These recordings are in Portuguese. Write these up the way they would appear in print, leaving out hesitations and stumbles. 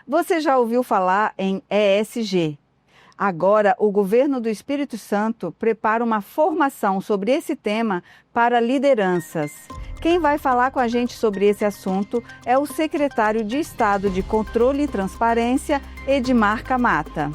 Você já ouviu falar em ESG? Agora, o governo do Espírito Santo prepara uma formação sobre esse tema para lideranças. Quem vai falar com a gente sobre esse assunto é o secretário de Estado de Controle e Transparência, Edmar Camata.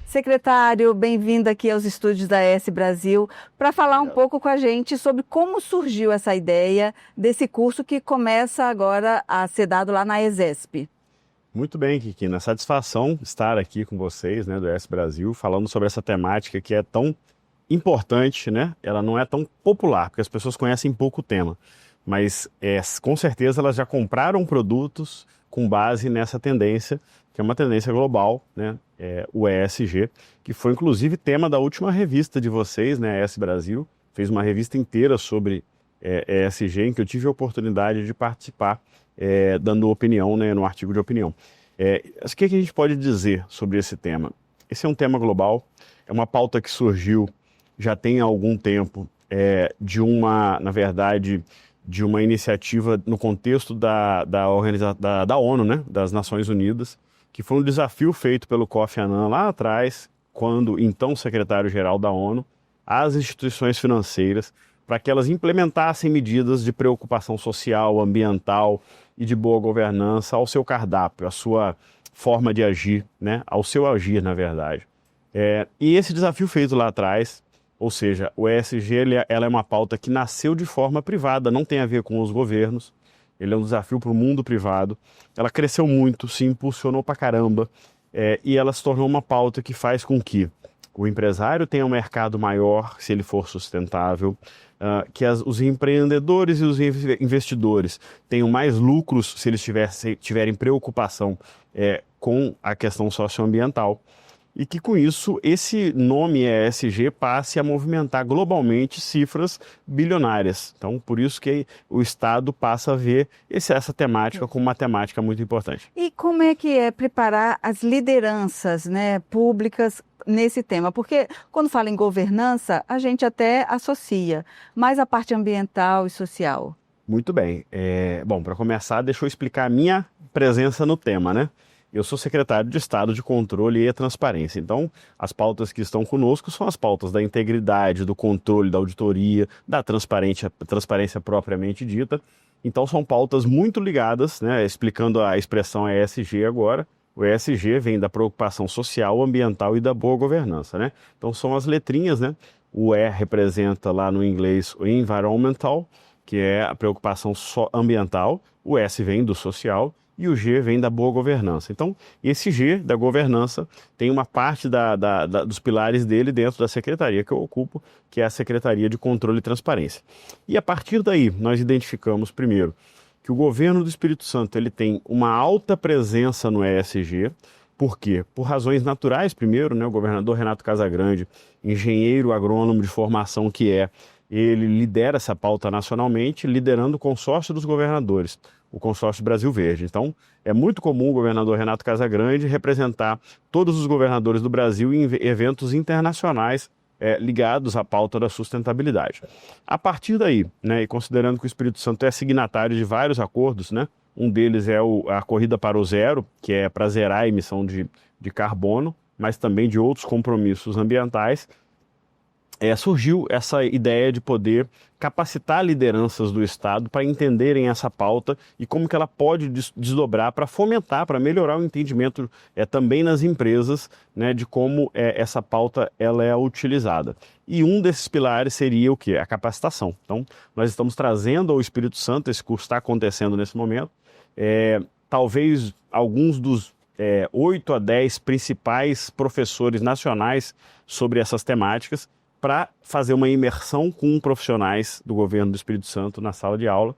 Secretário, bem-vindo aqui aos estúdios da ES Brasil para falar um pouco com a gente sobre como surgiu essa ideia desse curso que começa agora a ser dado lá na ESESP. Muito bem, Kikina. Satisfação estar aqui com vocês, né, do ES Brasil, falando sobre essa temática que é tão importante, né? Ela não é tão popular, porque as pessoas conhecem pouco o tema, mas com certeza elas já compraram produtos com base nessa tendência, que é uma tendência global, né? O ESG, que foi inclusive tema da última revista de vocês, né? ES Brasil, fez uma revista inteira sobre ESG, em que eu tive a oportunidade de participar, dando opinião, né, no artigo de opinião. O que a gente pode dizer sobre esse tema? Esse é um tema global, é uma pauta que surgiu já tem algum tempo, na verdade, de uma iniciativa no contexto da ONU, né, das Nações Unidas, que foi um desafio feito pelo Kofi Annan lá atrás, quando então secretário-geral da ONU, às instituições financeiras, para que elas implementassem medidas de preocupação social, ambiental e de boa governança ao seu cardápio, à sua forma de agir, né, ao seu agir, na verdade. E esse desafio feito lá atrás, ou seja, o ESG ela é uma pauta que nasceu de forma privada, não tem a ver com os governos. Ele é um desafio para o mundo privado. Ela cresceu muito, se impulsionou pra caramba, e ela se tornou uma pauta que faz com que o empresário tenha um mercado maior, se ele for sustentável, que os empreendedores e os investidores tenham mais lucros se eles tiverem preocupação com a questão socioambiental. E que com isso, esse nome ESG passe a movimentar globalmente cifras bilionárias. Então, por isso que o Estado passa a ver essa temática como uma temática muito importante. E como é que é preparar as lideranças, né, públicas nesse tema? Porque quando fala em governança, a gente até associa, mas a parte ambiental e social. Muito bem. Bom, para começar, deixa eu explicar a minha presença no tema, né? Eu sou secretário de Estado de Controle e Transparência. Então, as pautas que estão conosco são as pautas da integridade, do controle, da auditoria, da transparência propriamente dita. Então, são pautas muito ligadas, né? Explicando a expressão ESG agora. O ESG vem da preocupação social, ambiental e da boa governança, né? Então, são as letrinhas, né? O E representa lá no inglês o environmental, que é a preocupação ambiental. O S vem do social. E o G vem da boa governança. Então, esse G da governança tem uma parte dos pilares dele dentro da secretaria que eu ocupo, que é a Secretaria de Controle e Transparência. E a partir daí, nós identificamos primeiro que o governo do Espírito Santo ele tem uma alta presença no ESG. Por quê? Por razões naturais, primeiro, né? O governador Renato Casagrande, engenheiro agrônomo de formação ele lidera essa pauta nacionalmente, liderando o consórcio dos governadores, o consórcio Brasil Verde. Então, é muito comum o governador Renato Casagrande representar todos os governadores do Brasil em eventos internacionais ligados à pauta da sustentabilidade. A partir daí, né, e considerando que o Espírito Santo é signatário de vários acordos, né, um deles é a Corrida para o Zero, que é para zerar a emissão de carbono, mas também de outros compromissos ambientais, surgiu essa ideia de poder capacitar lideranças do Estado para entenderem essa pauta e como que ela pode desdobrar para fomentar, para melhorar o entendimento também nas empresas, né, de como essa pauta ela é utilizada. E um desses pilares seria o quê? A capacitação. Então, nós estamos trazendo ao Espírito Santo, esse curso está acontecendo nesse momento, talvez alguns dos 8 a 10 principais professores nacionais sobre essas temáticas, para fazer uma imersão com profissionais do governo do Espírito Santo na sala de aula,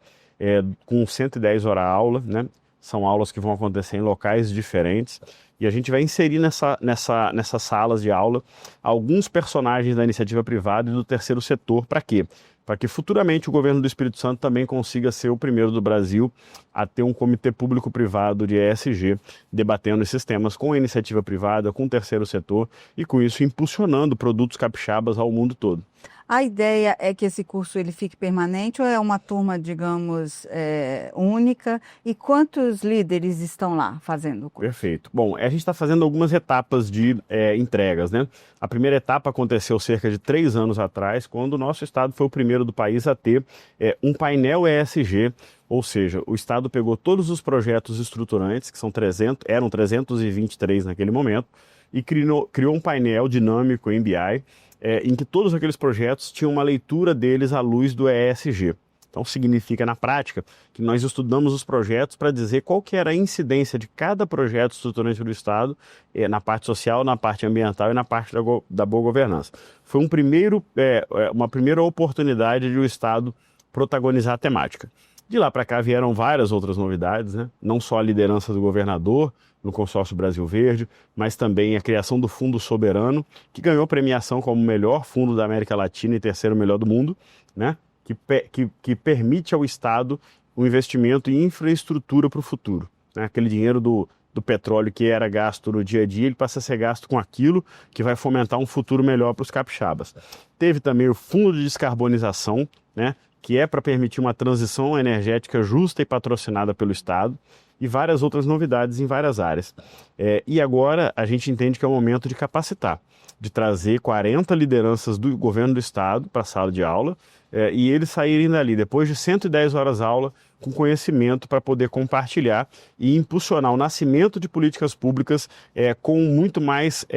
com 110 horas aula, né? São aulas que vão acontecer em locais diferentes, e a gente vai inserir nessas salas de aula alguns personagens da iniciativa privada e do terceiro setor. Para quê? para que futuramente o governo do Espírito Santo também consiga ser o primeiro do Brasil a ter um comitê público-privado de ESG, debatendo esses temas com a iniciativa privada, com o terceiro setor e com isso impulsionando produtos capixabas ao mundo todo. A ideia é que esse curso ele fique permanente ou é uma turma, digamos, única? E quantos líderes estão lá fazendo o curso? Perfeito. Bom, a gente está fazendo algumas etapas de entregas, né? A primeira etapa aconteceu cerca de 3 anos atrás, quando o nosso estado foi o primeiro do país a ter um painel ESG, ou seja, o estado pegou todos os projetos estruturantes, que eram 323 naquele momento, e criou um painel dinâmico em BI, em que todos aqueles projetos tinham uma leitura deles à luz do ESG. Então significa na prática que nós estudamos os projetos para dizer qual que era a incidência de cada projeto estruturante do Estado na parte social, na parte ambiental e na parte da boa governança. Foi uma primeira oportunidade de o Estado protagonizar a temática. De lá para cá vieram várias outras novidades, né? Não só a liderança do governador no consórcio Brasil Verde, mas também a criação do Fundo Soberano, que ganhou premiação como o melhor fundo da América Latina e terceiro melhor do mundo, né? Que permite ao Estado o investimento em infraestrutura para o futuro, né? Aquele dinheiro do petróleo que era gasto no dia a dia, ele passa a ser gasto com aquilo que vai fomentar um futuro melhor para os capixabas. Teve também o Fundo de Descarbonização, né? Que é para permitir uma transição energética justa e patrocinada pelo Estado, e várias outras novidades em várias áreas. E agora a gente entende que é o momento de capacitar, de trazer 40 lideranças do governo do Estado para a sala de aula e eles saírem dali, depois de 110 horas aula, com conhecimento para poder compartilhar e impulsionar o nascimento de políticas públicas com muito mais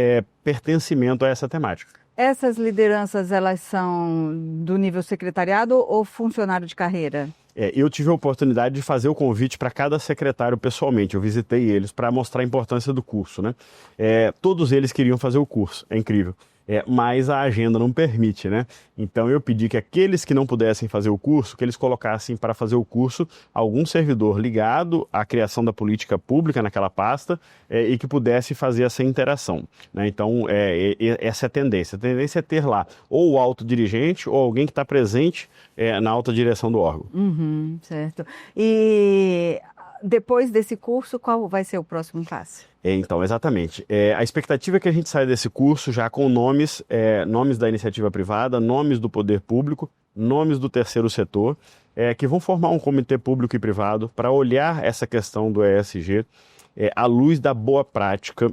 pertencimento a essa temática. Essas lideranças, elas são do nível secretariado ou funcionário de carreira? Eu tive a oportunidade de fazer o convite para cada secretário pessoalmente. Eu visitei eles para mostrar a importância do curso, né? Todos eles queriam fazer o curso, é incrível. Mas a agenda não permite, né? Então eu pedi que aqueles que não pudessem fazer o curso, que eles colocassem para fazer o curso algum servidor ligado à criação da política pública naquela pasta e que pudesse fazer essa interação, né? Então essa é a tendência. A tendência é ter lá ou o alto dirigente ou alguém que está presente na alta direção do órgão. Uhum, certo. E depois desse curso, qual vai ser o próximo passo? Então, exatamente. A expectativa é que a gente saia desse curso já com nomes da iniciativa privada, nomes do poder público, nomes do terceiro setor, que vão formar um comitê público e privado para olhar essa questão do ESG à luz da boa prática,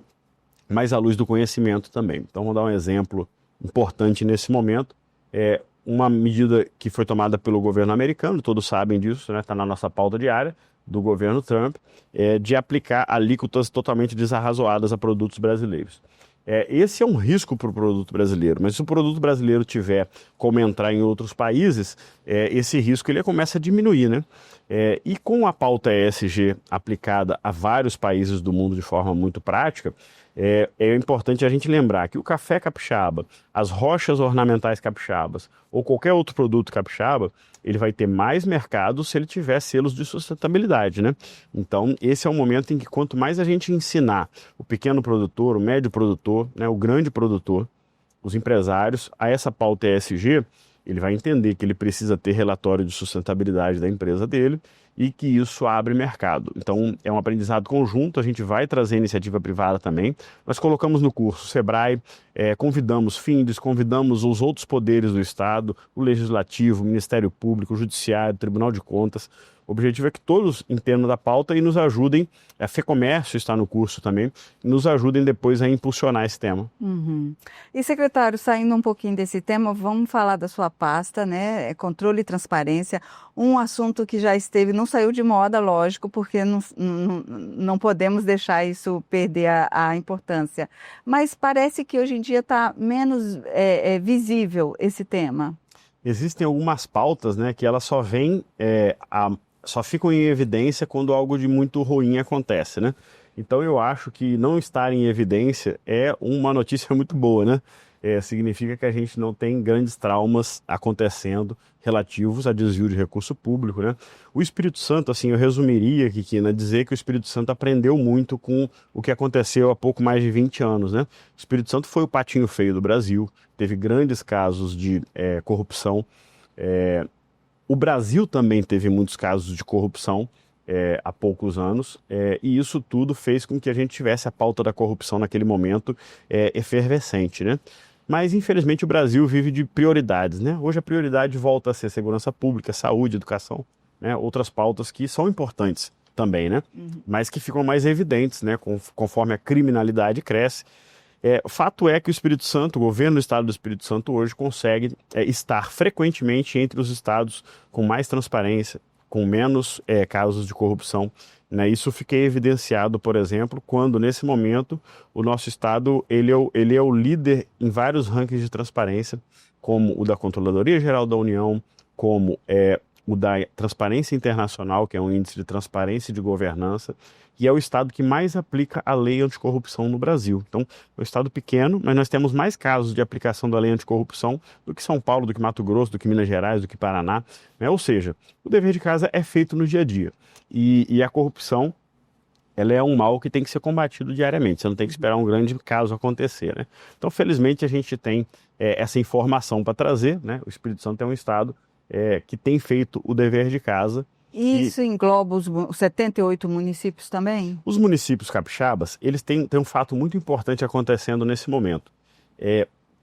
mas à luz do conhecimento também. Então, vou dar um exemplo importante nesse momento. Uma medida que foi tomada pelo governo americano, todos sabem disso, né? Está na nossa pauta diária, do governo Trump, de aplicar alíquotas totalmente desarrazoadas a produtos brasileiros. Esse é um risco para o produto brasileiro, mas se o produto brasileiro tiver como entrar em outros países, esse risco ele começa a diminuir, né? E com a pauta ESG aplicada a vários países do mundo de forma muito prática, é importante a gente lembrar que o café capixaba, as rochas ornamentais capixabas ou qualquer outro produto capixaba, ele vai ter mais mercado se ele tiver selos de sustentabilidade, né? Então, esse é o momento em que quanto mais a gente ensinar o pequeno produtor, o médio produtor, né, o grande produtor, os empresários, a essa pauta ESG, ele vai entender que ele precisa ter relatório de sustentabilidade da empresa dele e que isso abre mercado. Então, é um aprendizado conjunto, a gente vai trazer iniciativa privada também. Nós colocamos no curso Sebrae, convidamos Findes, convidamos os outros poderes do Estado, o Legislativo, o Ministério Público, o Judiciário, o Tribunal de Contas. O objetivo é que todos entendam da pauta e nos ajudem, a FEComércio está no curso também, nos ajudem depois a impulsionar esse tema. Uhum. E secretário, saindo um pouquinho desse tema, vamos falar da sua pasta, né? Controle e transparência, um assunto que já não saiu de moda, lógico, porque não podemos deixar isso perder a importância. Mas parece que hoje em dia está menos visível esse tema. Existem algumas pautas, né, que elas só ficam em evidência quando algo de muito ruim acontece, né? Então eu acho que não estar em evidência é uma notícia muito boa, né? Significa que a gente não tem grandes traumas acontecendo relativos a desvio de recurso público, né? O Espírito Santo, assim, eu resumiria, Kikina, dizer que o Espírito Santo aprendeu muito com o que aconteceu há pouco mais de 20 anos, né? O Espírito Santo foi o patinho feio do Brasil, teve grandes casos de corrupção, O Brasil também teve muitos casos de corrupção há poucos anos, e isso tudo fez com que a gente tivesse a pauta da corrupção naquele momento efervescente, né? Mas, infelizmente, o Brasil vive de prioridades, né? Hoje a prioridade volta a ser segurança pública, saúde, educação, né? Outras pautas que são importantes também, né? Mas que ficam mais evidentes, né? Conforme a criminalidade cresce. O fato é que o Espírito Santo, o governo do estado do Espírito Santo hoje consegue estar frequentemente entre os estados com mais transparência, com menos casos de corrupção, né? Isso fica evidenciado, por exemplo, quando nesse momento o nosso estado ele é o líder em vários rankings de transparência, como o da Controladoria Geral da União, como o da Transparência Internacional, que é um índice de transparência e de governança, e é o estado que mais aplica a lei anticorrupção no Brasil. Então, é um estado pequeno, mas nós temos mais casos de aplicação da lei anticorrupção do que São Paulo, do que Mato Grosso, do que Minas Gerais, do que Paraná, né? Ou seja, o dever de casa é feito no dia a dia. E a corrupção, ela é um mal que tem que ser combatido diariamente. Você não tem que esperar um grande caso acontecer, né? Então, felizmente, a gente tem essa informação para trazer, né? O Espírito Santo é um estado que tem feito o dever de casa. Isso engloba os 78 municípios também? Os municípios capixabas, eles têm um fato muito importante acontecendo nesse momento.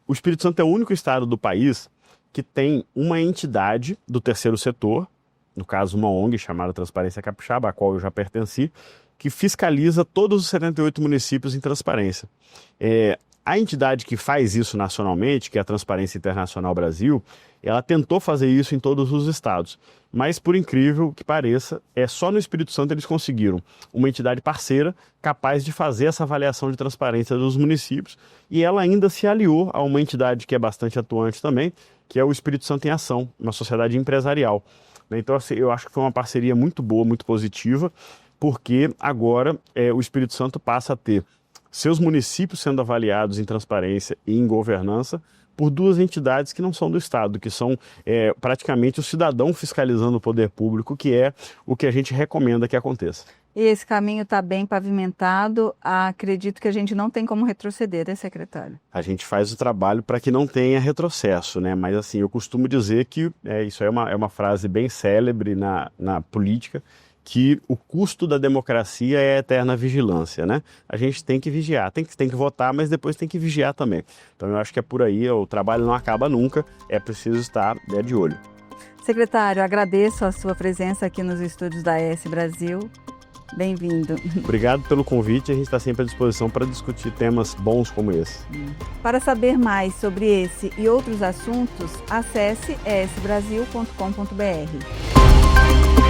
O Espírito Santo é o único estado do país que tem uma entidade do terceiro setor, no caso uma ONG chamada Transparência Capixaba, a qual eu já pertenci, que fiscaliza todos os 78 municípios em transparência. A entidade que faz isso nacionalmente, que é a Transparência Internacional Brasil, ela tentou fazer isso em todos os estados. Mas, por incrível que pareça, só no Espírito Santo eles conseguiram uma entidade parceira capaz de fazer essa avaliação de transparência dos municípios. E ela ainda se aliou a uma entidade que é bastante atuante também, que é o Espírito Santo em Ação, uma sociedade empresarial. Então, assim, eu acho que foi uma parceria muito boa, muito positiva, porque agora o Espírito Santo passa a ter seus municípios sendo avaliados em transparência e em governança por duas entidades que não são do Estado, que são praticamente o cidadão fiscalizando o poder público, que é o que a gente recomenda que aconteça. E esse caminho está bem pavimentado, acredito que a gente não tem como retroceder, né, secretário? A gente faz o trabalho para que não tenha retrocesso, né? Mas assim, eu costumo dizer que isso é uma frase bem célebre na política, que o custo da democracia é a eterna vigilância, né? A gente tem que vigiar, tem que votar, mas depois tem que vigiar também. Então eu acho que é por aí, o trabalho não acaba nunca, é preciso estar de olho. Secretário, agradeço a sua presença aqui nos estúdios da ES Brasil. Bem-vindo. Obrigado pelo convite, a gente está sempre à disposição para discutir temas bons como esse. Para saber mais sobre esse e outros assuntos, acesse esbrasil.com.br.